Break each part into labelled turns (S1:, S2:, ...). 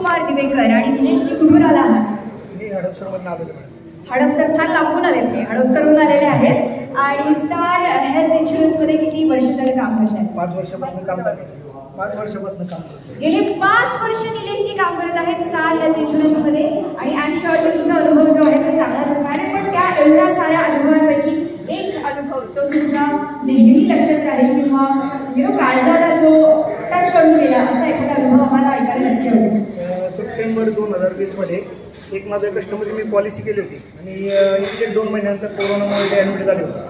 S1: कुमार दिवेकर आणि निलेशजी कुठून आला आहात?
S2: मी हडपसरमधून आलेलो आहे.
S1: हडपसर फार लांबून आले तुम्ही, हडपसरहून आलेले आहेत आणि स्टार हेल्थ इन्शुरन्समध्ये किती वर्ष झाले काम करताय?
S2: 5 वर्षापासून काम करतो. 5 वर्षापासून काम करतो.
S1: गेले 5 वर्ष निलेशजी काम करत आहेत स्टार हेल्थ इन्शुरन्समध्ये आणि आय एम शुअर की तुमचा अनुभव जो आहे तो चांगलाच असणार आहे. पण त्या एवढ्या साऱ्या अनुभवांपैकी एक अनुभव जो तुमच्या नेहमी लक्षात राहील किंवा काळजाला जो टच करून गेला असा एखादा अनुभव आम्हाला ऐकायला नक्की आवडेल.
S2: सप्टेंबर 2020 मध्ये एक माझ्या कस्टमरची मी पॉलिसी केली होती आणि एक 2 महिन्यानंतर कोरोनामुळे ॲडमिट झाले होते.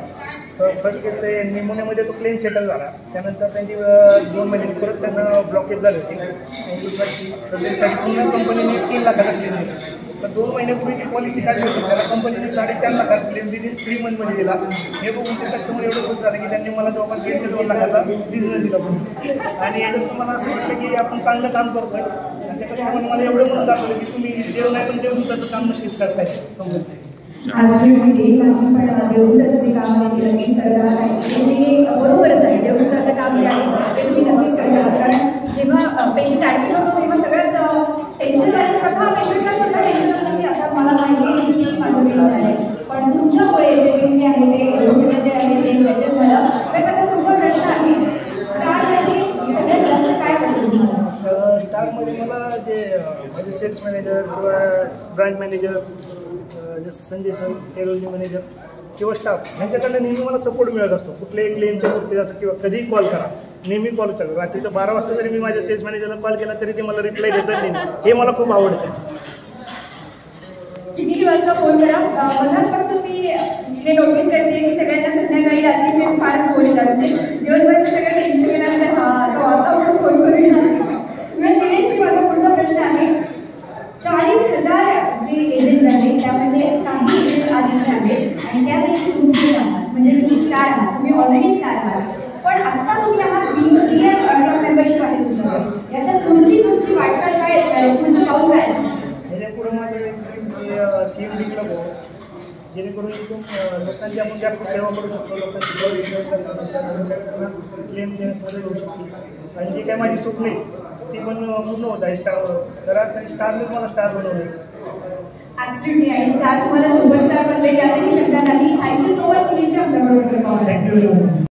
S2: फर्स्ट केस ते निमोनियामध्ये तो क्लेम सेटल झाला. त्यानंतर त्यांची 2 महिन्यांनी परत त्यांना ब्लॉकेज झाले होते आणि दुसऱ्यासाठी पुन्हा कंपनीने 3 लाखाचा क्लेम दिला. तर 2 महिन्यापूर्वी जी पॉलिसी काढली होती त्याला कंपनीने 4.5 लाखाचा क्लेम दिली 3 मंथमध्ये दिला. हे बघून ते कस्टमर एवढं खुश झालं की त्यांनी मला जवळपास 1.5 लाखाचा बिझनेस दिला पॉलिसी. आणि याच्यात तुम्हाला असं वाटलं की आपण चांगलं काम करतोय आणि त्या कस्टमरने मला एवढं म्हणून दाखवलं की तुम्ही देव नाही पण देऊन त्याचं काम नक्कीच करताय कंपनी.
S1: बरोबरच आहे, देवदूताचं काम जे आहे ते तुम्ही नक्कीच करता. कारण जेव्हा पेशंट ॲडमिट होतो तेव्हा सगळ्यात टेन्शन आहे. स्वतः पेशंटला सुद्धा टेन्शन असतं की आता मला माहिती आहे की माझं बिल आहे, पण तुमच्यामुळे जे बिल जे आहे ते जे आहे ते सेटल झालं. तर कसा तुमचा प्रश्न आहे स्टारमध्ये सगळ्यात जास्त काय वाटतं तुम्हाला?
S2: स्टारमध्ये मला जे माझे सेल्स मॅनेजर किंवा ब्रांच मॅनेजर जसं संजय सर, टेरोलजी मॅनेजर किंवा स्टाफ ह्यांच्याकडनं नेहमी मला सपोर्ट मिळत असतो. कुठल्याही क्लेमच्या बाबतीत असं किंवा कधीही कॉल करा, नेहमी कॉल चालू. रात्रीचं 12 वाजता जरी मी माझ्या सेल्स मॅनेजरला कॉल केला तरी ते मला रिप्लाय देतात नेहमी. हे मला खूप आवडतं.
S1: किती वाजता फोन करा, मधापासून मी हे नोटीस करते की सगळ्यांना संध्याकाळी रात्रीचे फार फोन येतात. दिवसभर सगळं टेन्शन केल्यानंतर आता आपण फोन करूया. निलेशजी, माझा पुढचा प्रश्न आहे, 40,000 जे एजंट आहेत त्यामध्ये काही एजंट आलेले आहेत आणि त्यापैकी तुम्ही आहात, म्हणजे तुम्ही स्टार आहात, तुम्ही ऑलरेडी स्टार आहात. पण आता तुम्ही आहात BM मेंबरशिप आहे तुमच्याकडे. याच्यात तुमची वाटचाल काय असणार, तुमचं पाऊल काय असणार?
S2: याच्यापुढे माझं CMD क्लब हो, जेणेकरून इथून लोकांची आपण जास्त सेवा करू शकतो. लोकांची क्लेम देण्यामध्ये होऊ शकतो आणि जी काय माझी स्वप्न आहे ती पण पूर्ण होत आहे स्टारवर. तर स्टारने मला स्टार बनवलं.
S1: ॲब्सोल्युटली, आणि स्टार तुम्हाला सुपरस्टार बनवेल यातही शंका नाही. थँक्यू सो मच निलेशजी आमच्याबरोबर.
S2: थँक्यू.